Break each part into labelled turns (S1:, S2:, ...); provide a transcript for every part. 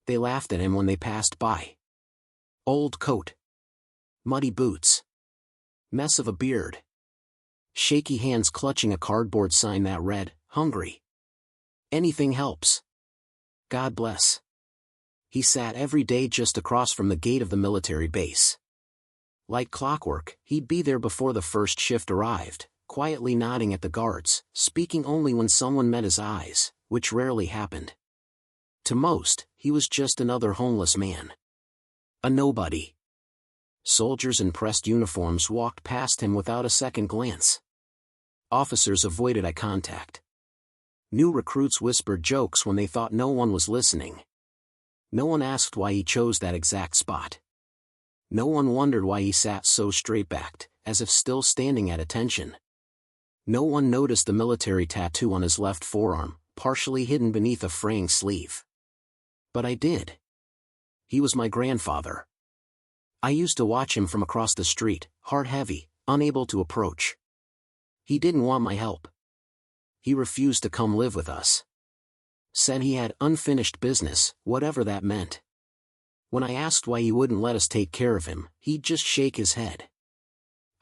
S1: They laughed at him when they passed by. Old coat. Muddy boots. Mess of a beard. Shaky hands clutching a cardboard sign that read, "Hungry. Anything helps. God bless." He sat every day just across from the gate of the military base. Like clockwork, he'd be there before the first shift arrived, quietly nodding at the guards, speaking only when someone met his eyes, which rarely happened. To most, he was just another homeless man. A nobody. Soldiers in pressed uniforms walked past him without a second glance. Officers avoided eye contact. New recruits whispered jokes when they thought no one was listening. No one asked why he chose that exact spot. No one wondered why he sat so straight-backed, as if still standing at attention. No one noticed the military tattoo on his left forearm, partially hidden beneath a fraying sleeve. But I did. He was my grandfather. I used to watch him from across the street, heart-heavy, unable to approach. He didn't want my help. He refused to come live with us. Said he had unfinished business, whatever that meant. When I asked why he wouldn't let us take care of him, he'd just shake his head.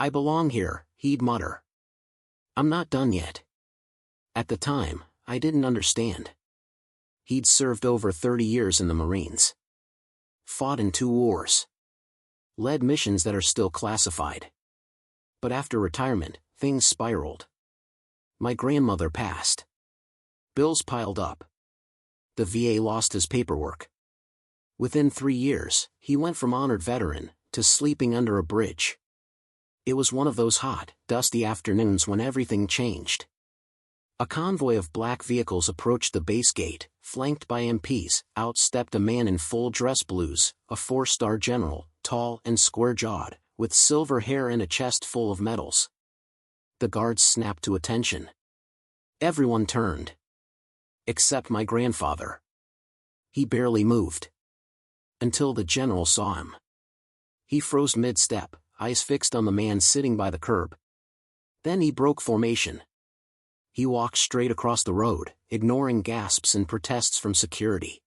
S1: "I belong here," he'd mutter. "I'm not done yet." At the time, I didn't understand. He'd served over 30 years in the Marines. Fought in 2 wars. Led missions that are still classified. But after retirement, things spiraled. My grandmother passed. Bills piled up. The VA lost his paperwork. Within 3 years, he went from honored veteran to sleeping under a bridge. It was one of those hot, dusty afternoons when everything changed. A convoy of black vehicles approached the base gate, flanked by MPs. Out stepped a man in full dress blues, a 4-star general, tall and square-jawed, with silver hair and a chest full of medals. The guards snapped to attention. Everyone turned. Except my grandfather. He barely moved. Until the general saw him. He froze mid-step, eyes fixed on the man sitting by the curb. Then he broke formation. He walked straight across the road, ignoring gasps and protests from security.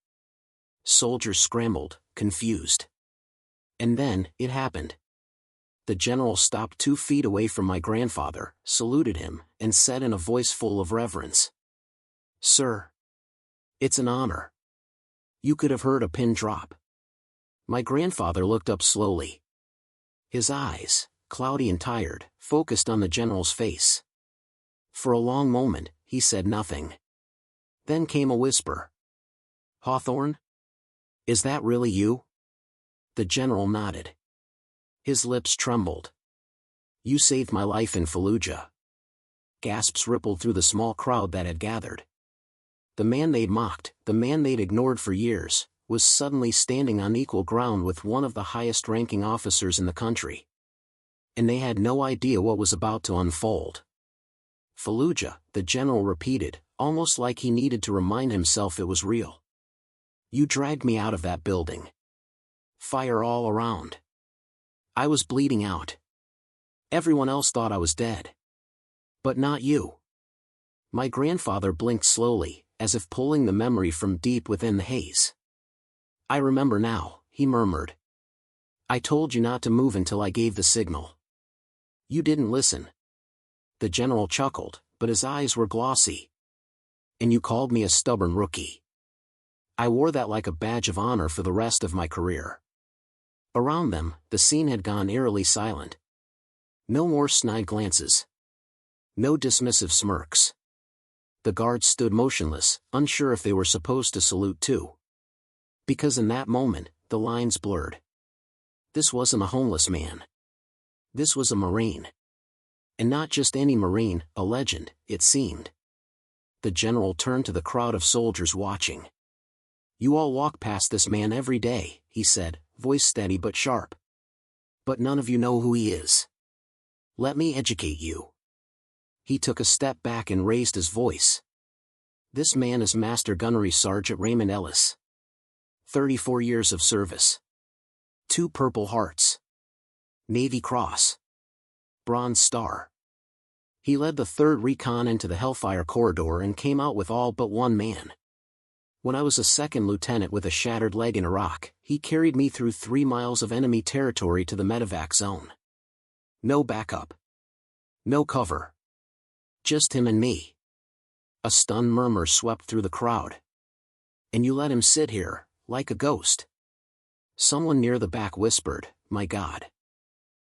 S1: Soldiers scrambled, confused. And then, it happened. The general stopped 2 feet away from my grandfather, saluted him, and said in a voice full of reverence, "Sir. It's an honor." You could have heard a pin drop. My grandfather looked up slowly. His eyes, cloudy and tired, focused on the general's face. For a long moment, he said nothing. Then came a whisper. "Hawthorne? Is that really you?" The general nodded. His lips trembled. "You saved my life in Fallujah." Gasps rippled through the small crowd that had gathered. The man they'd mocked, the man they'd ignored for years, was suddenly standing on equal ground with one of the highest-ranking officers in the country. And they had no idea what was about to unfold. "Fallujah," the general repeated, almost like he needed to remind himself it was real. "You dragged me out of that building. Fire all around. I was bleeding out. Everyone else thought I was dead. But not you." My grandfather blinked slowly, as if pulling the memory from deep within the haze. "I remember now," he murmured. "I told you not to move until I gave the signal. You didn't listen." The general chuckled, but his eyes were glossy. "And you called me a stubborn rookie. I wore that like a badge of honor for the rest of my career." Around them, the scene had gone eerily silent. No more snide glances. No dismissive smirks. The guards stood motionless, unsure if they were supposed to salute too. Because in that moment, the lines blurred. This wasn't a homeless man. This was a Marine. And not just any Marine, a legend, it seemed. The general turned to the crowd of soldiers watching. "You all walk past this man every day," he said, voice steady but sharp. "But none of you know who he is. Let me educate you." He took a step back and raised his voice. "This man is Master Gunnery Sergeant Raymond Ellis. 34 years of service. 2 Purple Hearts. Navy Cross. Bronze Star. He led the 3rd Recon into the Hellfire Corridor and came out with all but 1 man. When I was a second lieutenant with a shattered leg in Iraq, he carried me through 3 miles of enemy territory to the medevac zone. No backup. No cover. Just him and me. A stunned murmur swept through the crowd. And you let him sit here, like a ghost? Someone near the back whispered, "My God."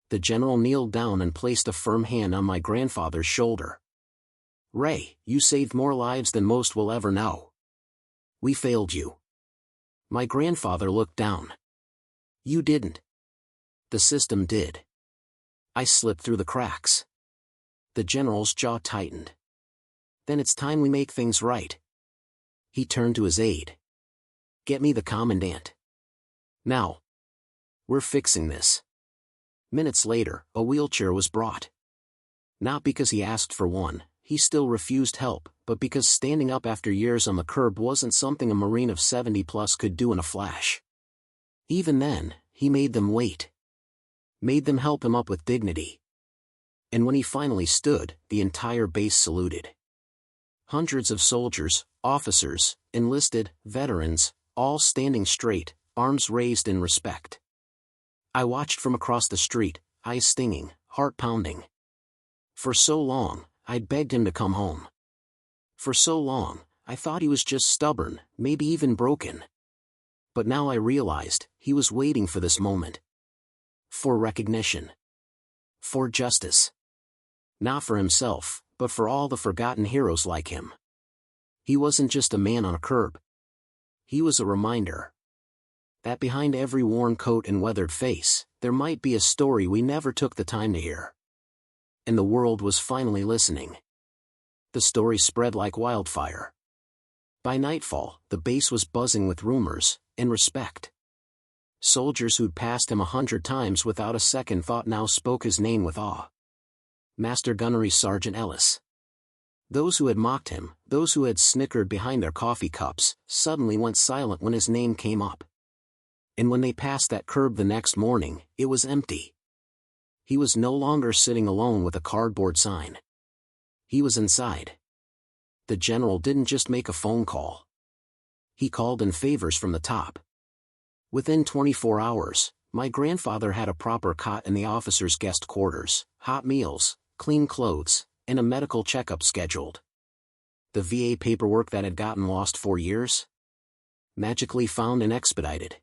S1: The general kneeled down and placed a firm hand on my grandfather's shoulder. "Ray, you saved more lives than most will ever know. We failed you." My grandfather looked down. "You didn't. The system did." I slipped through the cracks. The general's jaw tightened. "Then it's time we make things right." He turned to his aide. "Get me the commandant. Now. We're fixing this." Minutes later, a wheelchair was brought. Not because he asked for one, he still refused help, but because standing up after years on the curb wasn't something a Marine of 70+ could do in a flash. Even then, he made them wait. Made them help him up with dignity. And when he finally stood, the entire base saluted. Hundreds of soldiers, officers, enlisted, veterans, all standing straight, arms raised in respect. I watched from across the street, eyes stinging, heart pounding. For so long, I'd begged him to come home. For so long, I thought he was just stubborn, maybe even broken. But now I realized, he was waiting for this moment. For recognition. For justice. Not for himself, but for all the forgotten heroes like him. He wasn't just a man on a curb. He was a reminder that behind every worn coat and weathered face, there might be a story we never took the time to hear. And the world was finally listening. The story spread like wildfire. By nightfall, the base was buzzing with rumors and respect. Soldiers who'd passed him 100 times without a second thought now spoke his name with awe. Master Gunnery Sergeant Ellis. Those who had mocked him, those who had snickered behind their coffee cups, suddenly went silent when his name came up. And when they passed that curb the next morning, it was empty. He was no longer sitting alone with a cardboard sign. He was inside. The general didn't just make a phone call. He called in favors from the top. Within 24 hours, my grandfather had a proper cot in the officers' guest quarters, hot meals, clean clothes, and a medical checkup scheduled. The VA paperwork that had gotten lost for years? Magically found and expedited.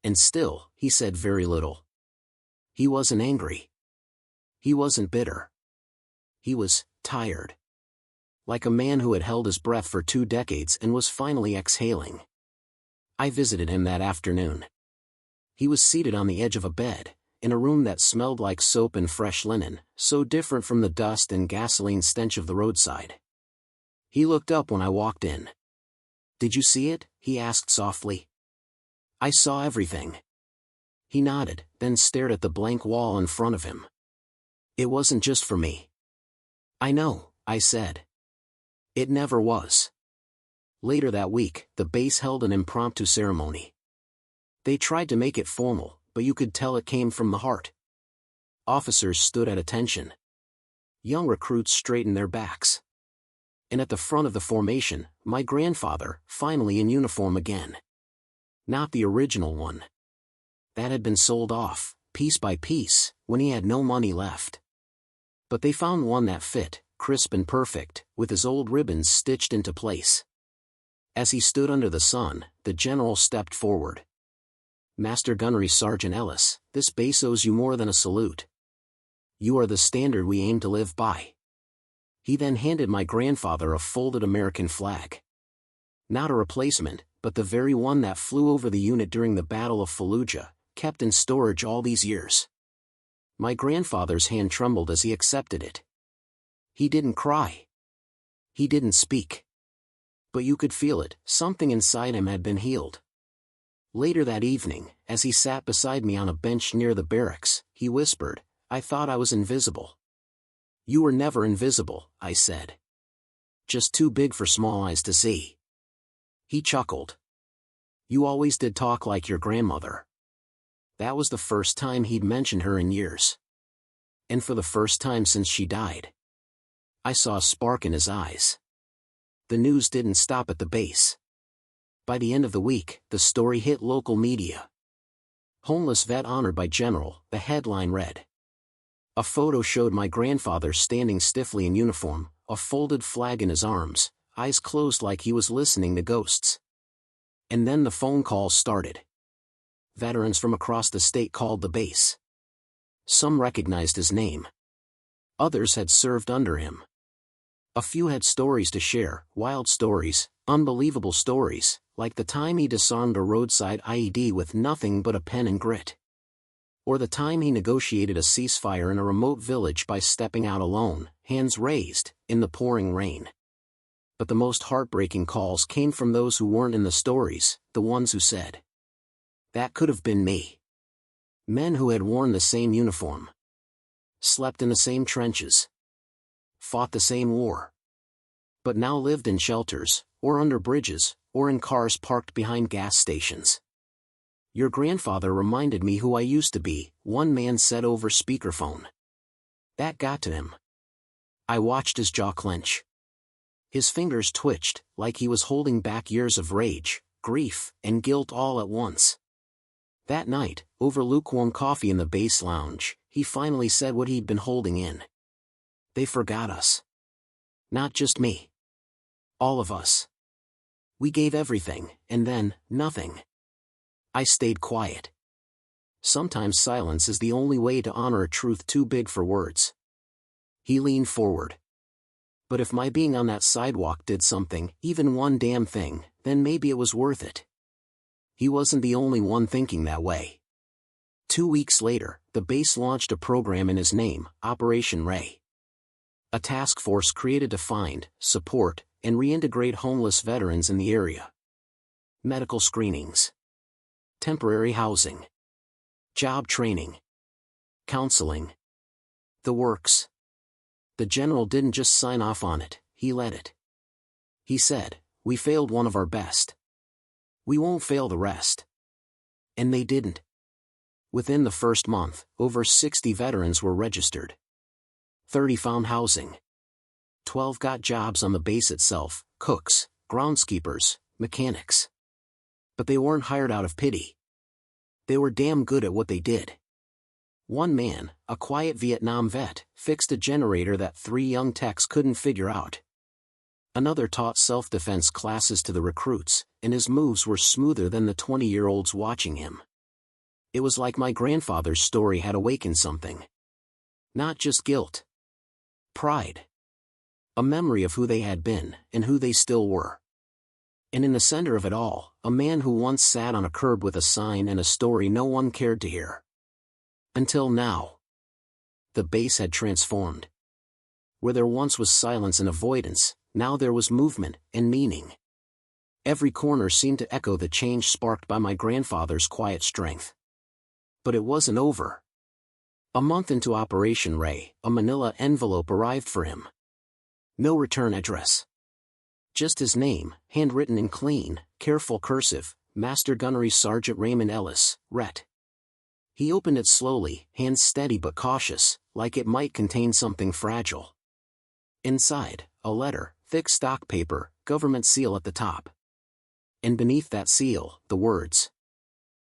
S1: And still, he said very little. He wasn't angry. He wasn't bitter. He was tired. Like a man who had held his breath for 2 decades and was finally exhaling. I visited him that afternoon. He was seated on the edge of a bed, in a room that smelled like soap and fresh linen, so different from the dust and gasoline stench of the roadside. He looked up when I walked in. "Did you see it?" he asked softly. "I saw everything." He nodded, then stared at the blank wall in front of him. "It wasn't just for me." "I know," I said. "It never was." Later that week, the base held an impromptu ceremony. They tried to make it formal, but you could tell it came from the heart. Officers stood at attention. Young recruits straightened their backs. And at the front of the formation, my grandfather, finally in uniform again. Not the original one. That had been sold off, piece by piece, when he had no money left. But they found one that fit, crisp and perfect, with his old ribbons stitched into place. As he stood under the sun, the general stepped forward. "Master Gunnery Sergeant Ellis, this base owes you more than a salute. You are the standard we aim to live by." He then handed my grandfather a folded American flag. Not a replacement, but the very one that flew over the unit during the Battle of Fallujah, kept in storage all these years. My grandfather's hand trembled as he accepted it. He didn't cry. He didn't speak. But you could feel it, something inside him had been healed. Later that evening, as he sat beside me on a bench near the barracks, he whispered, "I thought I was invisible." "You were never invisible," I said. "Just too big for small eyes to see." He chuckled. "You always did talk like your grandmother." That was the first time he'd mentioned her in years. And for the first time since she died. I saw a spark in his eyes. The news didn't stop at the base. By the end of the week, the story hit local media. Homeless vet honored by General, the headline read. A photo showed my grandfather standing stiffly in uniform, a folded flag in his arms, eyes closed like he was listening to ghosts. And then the phone calls started. Veterans from across the state called the base. Some recognized his name. Others had served under him. A few had stories to share, wild stories, unbelievable stories, like the time he disarmed a roadside IED with nothing but a pen and grit. Or the time he negotiated a ceasefire in a remote village by stepping out alone, hands raised, in the pouring rain. But the most heartbreaking calls came from those who weren't in the stories, the ones who said, "That could have been me." Men who had worn the same uniform. Slept in the same trenches. Fought the same war. But now lived in shelters, or under bridges, or in cars parked behind gas stations. "Your grandfather reminded me who I used to be," one man said over speakerphone. That got to him. I watched his jaw clench. His fingers twitched, like he was holding back years of rage, grief, and guilt all at once. That night, over lukewarm coffee in the base lounge, he finally said what he'd been holding in. They forgot us. Not just me. All of us. We gave everything, and then, nothing. I stayed quiet. Sometimes silence is the only way to honor a truth too big for words. He leaned forward. But if my being on that sidewalk did something, even one damn thing, then maybe it was worth it. He wasn't the only one thinking that way. 2 weeks later, the base launched a program in his name, Operation Ray. A task force created to find, support, and reintegrate homeless veterans in the area. Medical screenings. Temporary housing. Job training. Counseling. The works. The general didn't just sign off on it, he led it. He said, "We failed one of our best. We won't fail the rest." And they didn't. Within the first month, over 60 veterans were registered. 30 found housing. 12 got jobs on the base itself, cooks, groundskeepers, mechanics. But they weren't hired out of pity. They were damn good at what they did. One man, a quiet Vietnam vet, fixed a generator that 3 young techs couldn't figure out. Another taught self-defense classes to the recruits, and his moves were smoother than the 20-year-olds watching him. It was like my grandfather's story had awakened something. Not just guilt. Pride. A memory of who they had been, and who they still were. And in the center of it all, a man who once sat on a curb with a sign and a story no one cared to hear. Until now. The base had transformed. Where there once was silence and avoidance, now there was movement and meaning. Every corner seemed to echo the change sparked by my grandfather's quiet strength. But it wasn't over. A month into Operation Ray, a manila envelope arrived for him. No return address. Just his name, handwritten in clean, careful cursive, Master Gunnery Sergeant Raymond Ellis, Ret. He opened it slowly, hands steady but cautious, like it might contain something fragile. Inside, a letter, thick stock paper, government seal at the top. And beneath that seal, the words.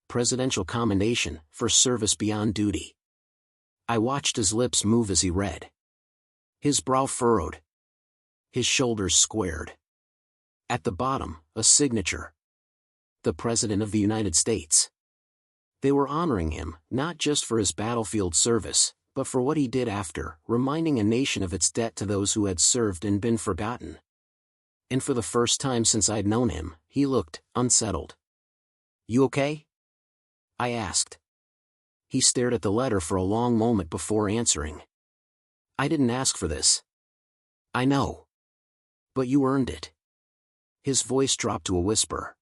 S1: Presidential Commendation, for service beyond duty. I watched his lips move as he read. His brow furrowed. His shoulders squared. At the bottom, a signature. The President of the United States. They were honoring him, not just for his battlefield service, but for what he did after, reminding a nation of its debt to those who had served and been forgotten. And for the first time since I'd known him, he looked unsettled. "You okay?" I asked. He stared at the letter for a long moment before answering. "I didn't ask for this." "I know. But you earned it." His voice dropped to a whisper.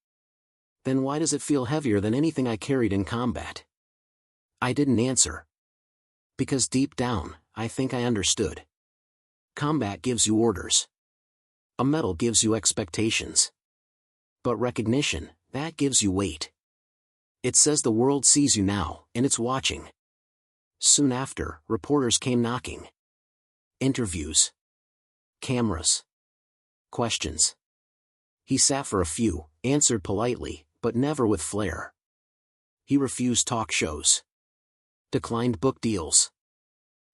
S1: "Then why does it feel heavier than anything I carried in combat?" I didn't answer. Because deep down, I think I understood. Combat gives you orders. A medal gives you expectations. But recognition, that gives you weight. It says the world sees you now, and it's watching. Soon after, reporters came knocking. Interviews. Cameras. Questions. He sat for a few, answered politely, but never with flair. He refused talk shows. Declined book deals.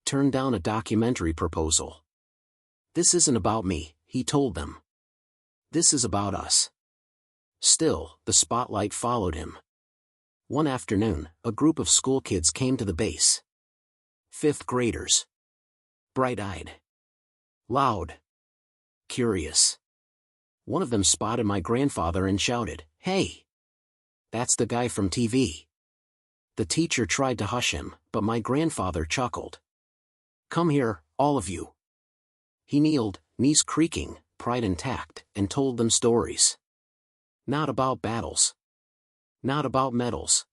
S1: Turned down a documentary proposal. "This isn't about me," he told them. "This is about us." Still, the spotlight followed him. One afternoon, a group of school kids came to the base. 5th graders. Bright-eyed. Loud. Curious. One of them spotted my grandfather and shouted, "Hey! That's the guy from TV." The teacher tried to hush him, but my grandfather chuckled. "Come here, all of you." He kneeled, knees creaking, pride intact, and told them stories. Not about battles. Not about medals.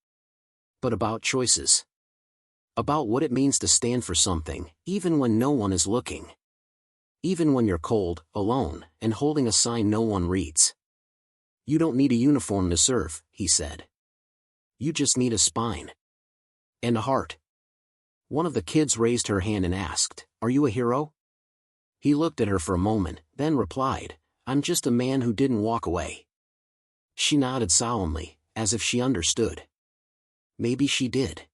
S1: But about choices. About what it means to stand for something, even when no one is looking. Even when you're cold, alone, and holding a sign no one reads. "You don't need a uniform to serve," he said. "You just need a spine. And a heart." One of the kids raised her hand and asked, "Are you a hero?" He looked at her for a moment, then replied, "I'm just a man who didn't walk away." She nodded solemnly, as if she understood. Maybe she did.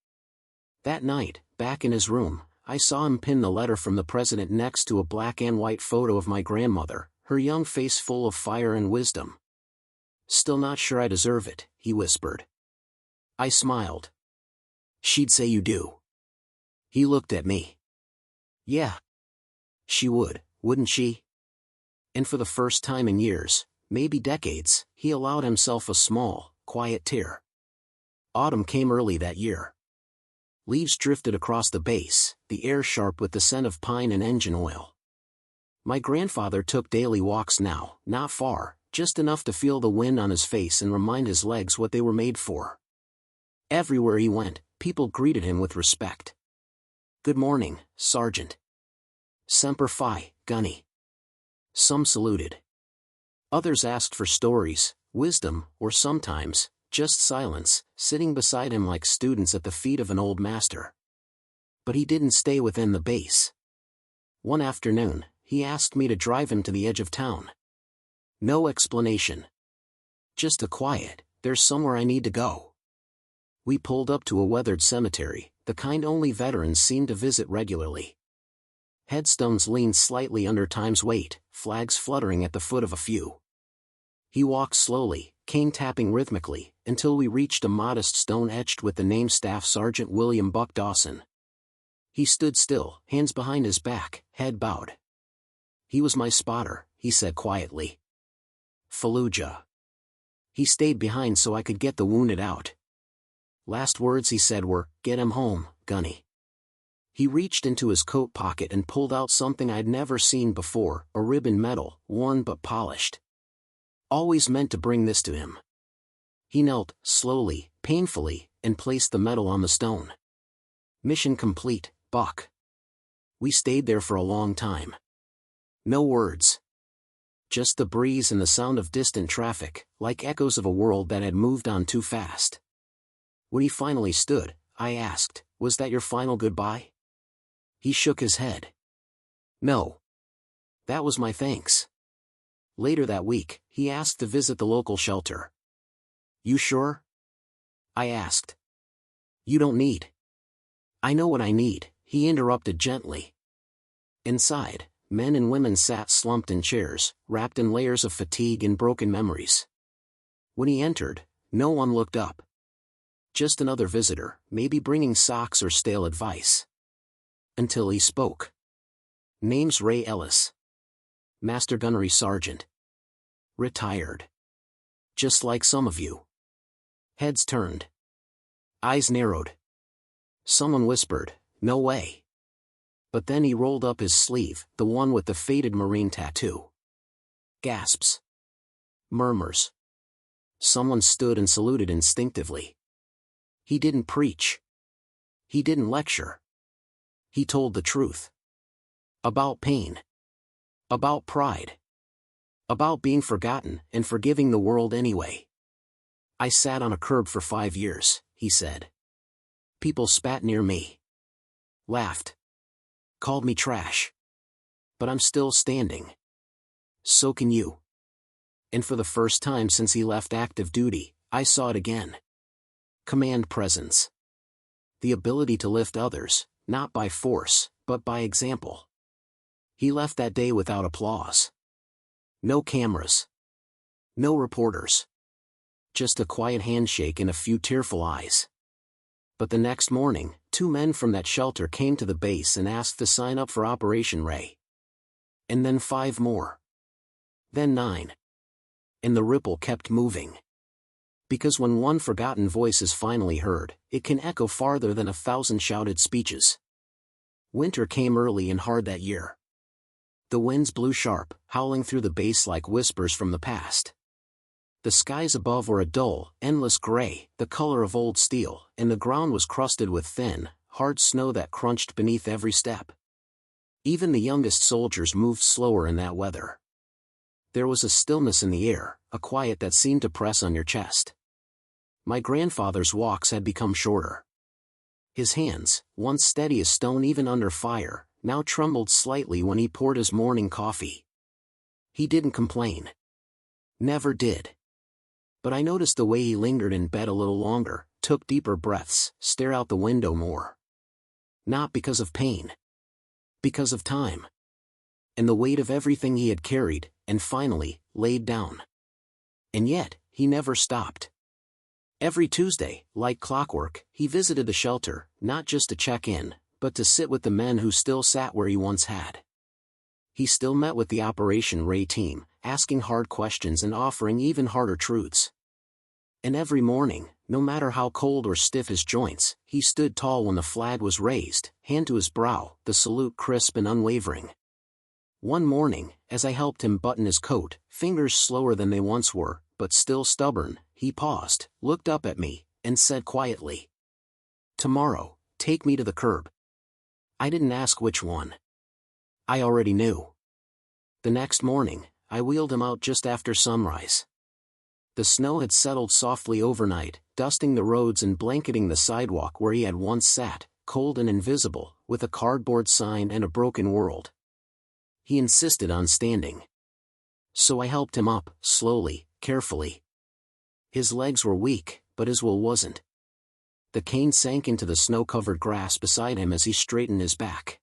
S1: That night, back in his room, I saw him pin the letter from the president next to a black and white photo of my grandmother, her young face full of fire and wisdom. "Still not sure I deserve it," he whispered. I smiled. "She'd say you do." He looked at me. "Yeah. She would, wouldn't she?" And for the first time in years, maybe decades, he allowed himself a small, quiet tear. Autumn came early that year. Leaves drifted across the base, the air sharp with the scent of pine and engine oil. My grandfather took daily walks now, not far, just enough to feel the wind on his face and remind his legs what they were made for. Everywhere he went, people greeted him with respect. "Good morning, Sergeant." "Semper Fi, Gunny." Some saluted. Others asked for stories, wisdom, or sometimes, just silence, sitting beside him like students at the feet of an old master. But he didn't stay within the base. One afternoon, he asked me to drive him to the edge of town. No explanation. Just a quiet, "There's somewhere I need to go." We pulled up to a weathered cemetery, the kind only veterans seemed to visit regularly. Headstones leaned slightly under time's weight, flags fluttering at the foot of a few. He walked slowly, cane tapping rhythmically, until we reached a modest stone etched with the name Staff Sergeant William Buck Dawson. He stood still, hands behind his back, head bowed. "He was my spotter," he said quietly. "Fallujah." He stayed behind so I could get the wounded out. Last words he said were, "Get him home, Gunny." He reached into his coat pocket and pulled out something I'd never seen before, a ribbon medal, worn but polished. Always meant to bring this to him. He knelt, slowly, painfully, and placed the medal on the stone. "Mission complete, Buck." We stayed there for a long time. No words. Just the breeze and the sound of distant traffic, like echoes of a world that had moved on too fast. When he finally stood, I asked, "Was that your final goodbye?" He shook his head. "No. That was my thanks." Later that week, he asked to visit the local shelter. "You sure?" I asked. "You don't need." "I know what I need," he interrupted gently. Inside, men and women sat slumped in chairs, wrapped in layers of fatigue and broken memories. When he entered, no one looked up. Just another visitor, maybe bringing socks or stale advice. Until he spoke. "Name's Ray Ellis. Master Gunnery Sergeant. Retired. Just like some of you." Heads turned. Eyes narrowed. Someone whispered, "No way." But then he rolled up his sleeve, the one with the faded Marine tattoo. Gasps. Murmurs. Someone stood and saluted instinctively. He didn't preach. He didn't lecture. He told the truth. About pain. About pride. About being forgotten and forgiving the world anyway. "I sat on a curb for 5 years," he said. "People spat near me. Laughed. Called me trash. But I'm still standing. So can you." And for the first time since he left active duty, I saw it again. Command presence. The ability to lift others, not by force, but by example. He left that day without applause. No cameras. No reporters. Just a quiet handshake and a few tearful eyes. But the next morning, 2 men from that shelter came to the base and asked to sign up for Operation Ray. And then 5 more. Then 9. And the ripple kept moving. Because when one forgotten voice is finally heard, it can echo farther than 1,000 shouted speeches. Winter came early and hard that year. The winds blew sharp, howling through the base like whispers from the past. The skies above were a dull, endless gray, the color of old steel, and the ground was crusted with thin, hard snow that crunched beneath every step. Even the youngest soldiers moved slower in that weather. There was a stillness in the air, a quiet that seemed to press on your chest. My grandfather's walks had become shorter. His hands, once steady as stone even under fire, now trembled slightly when he poured his morning coffee. He didn't complain. Never did. But I noticed the way he lingered in bed a little longer, took deeper breaths, stared out the window more. Not because of pain. Because of time. And the weight of everything he had carried, and finally, laid down. And yet, he never stopped. Every Tuesday, like clockwork, he visited the shelter, not just to check in, but to sit with the men who still sat where he once had. He still met with the Operation Ray team, asking hard questions and offering even harder truths. And every morning, no matter how cold or stiff his joints, he stood tall when the flag was raised, hand to his brow, the salute crisp and unwavering. One morning, as I helped him button his coat, fingers slower than they once were, but still stubborn, he paused, looked up at me, and said quietly, "Tomorrow, take me to the curb." I didn't ask which one. I already knew. The next morning, I wheeled him out just after sunrise. The snow had settled softly overnight, dusting the roads and blanketing the sidewalk where he had once sat, cold and invisible, with a cardboard sign and a broken world. He insisted on standing. So I helped him up, slowly, carefully. His legs were weak, but his will wasn't. The cane sank into the snow-covered grass beside him as he straightened his back.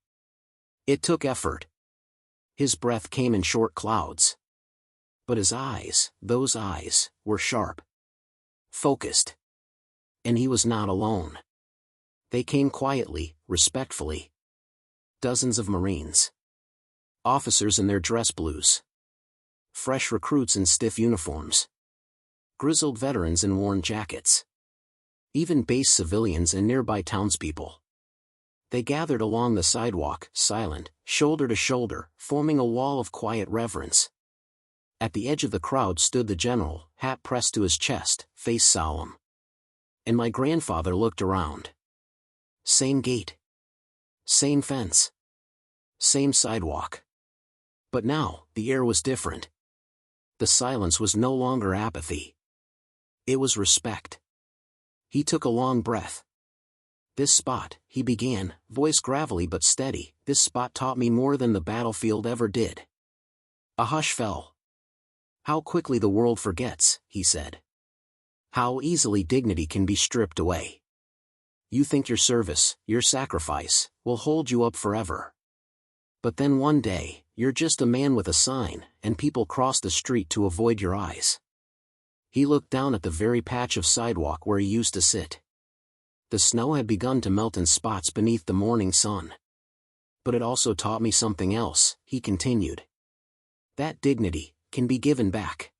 S1: It took effort. His breath came in short clouds. But his eyes, those eyes, were sharp. Focused. And he was not alone. They came quietly, respectfully. Dozens of Marines. Officers in their dress blues. Fresh recruits in stiff uniforms. Grizzled veterans in worn jackets. Even base civilians and nearby townspeople. They gathered along the sidewalk, silent, shoulder to shoulder, forming a wall of quiet reverence. At the edge of the crowd stood the general, hat pressed to his chest, face solemn. And my grandfather looked around. Same gate. Same fence. Same sidewalk. But now, the air was different. The silence was no longer apathy. It was respect. He took a long breath. "This spot," he began, voice gravelly but steady, "this spot taught me more than the battlefield ever did." A hush fell. "How quickly the world forgets," he said. "How easily dignity can be stripped away. You think your service, your sacrifice, will hold you up forever. But then one day, you're just a man with a sign, and people cross the street to avoid your eyes." He looked down at the very patch of sidewalk where he used to sit. The snow had begun to melt in spots beneath the morning sun. "But it also taught me something else," he continued. "That dignity can be given back.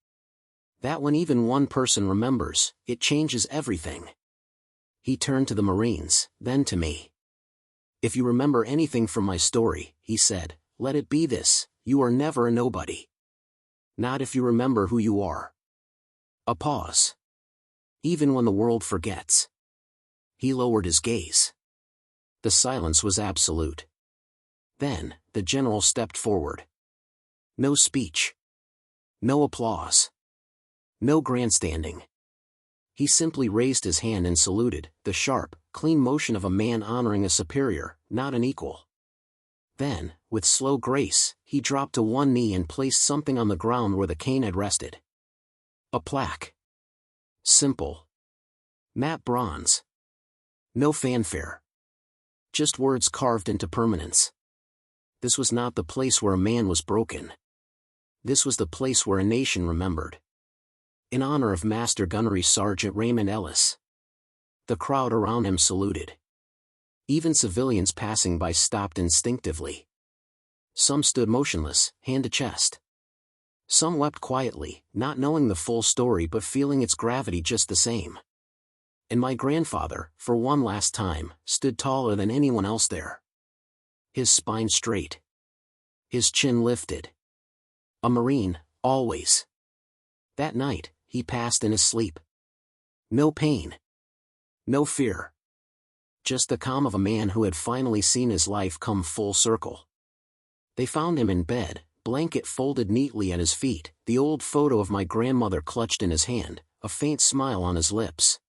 S1: That when even one person remembers, it changes everything." He turned to the Marines, then to me. "If you remember anything from my story," he said, "let it be this: you are never a nobody. Not if you remember who you are." A pause. "Even when the world forgets." He lowered his gaze. The silence was absolute. Then, the general stepped forward. No speech. No applause. No grandstanding. He simply raised his hand and saluted, the sharp, clean motion of a man honoring a superior, not an equal. Then, with slow grace, he dropped to one knee and placed something on the ground where the cane had rested. A plaque. Simple. Matte bronze. No fanfare. Just words carved into permanence. This was not the place where a man was broken. This was the place where a nation remembered. In honor of Master Gunnery Sergeant Raymond Ellis. The crowd around him saluted. Even civilians passing by stopped instinctively. Some stood motionless, hand to chest. Some wept quietly, not knowing the full story but feeling its gravity just the same. And my grandfather, for one last time, stood taller than anyone else there. His spine straight. His chin lifted. A Marine, always. That night, he passed in his sleep. No pain. No fear. Just the calm of a man who had finally seen his life come full circle. They found him in bed, blanket folded neatly at his feet, the old photo of my grandmother clutched in his hand, a faint smile on his lips.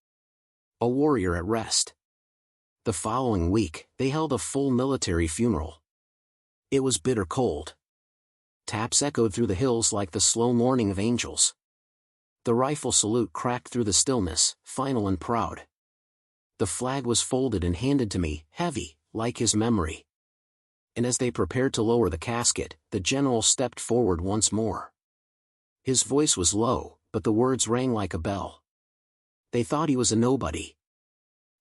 S1: A warrior at rest. The following week, they held a full military funeral. It was bitter cold. Taps echoed through the hills like the slow mourning of angels. The rifle salute cracked through the stillness, final and proud. The flag was folded and handed to me, heavy, like his memory. And as they prepared to lower the casket, the general stepped forward once more. His voice was low, but the words rang like a bell. They thought he was a nobody.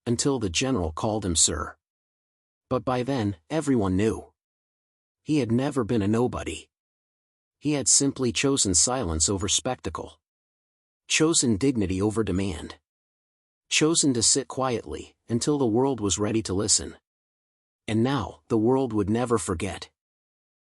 S1: Until the general called him sir. But by then, everyone knew. He had never been a nobody. He had simply chosen silence over spectacle. Chosen dignity over demand. Chosen to sit quietly, until the world was ready to listen. And now, the world would never forget.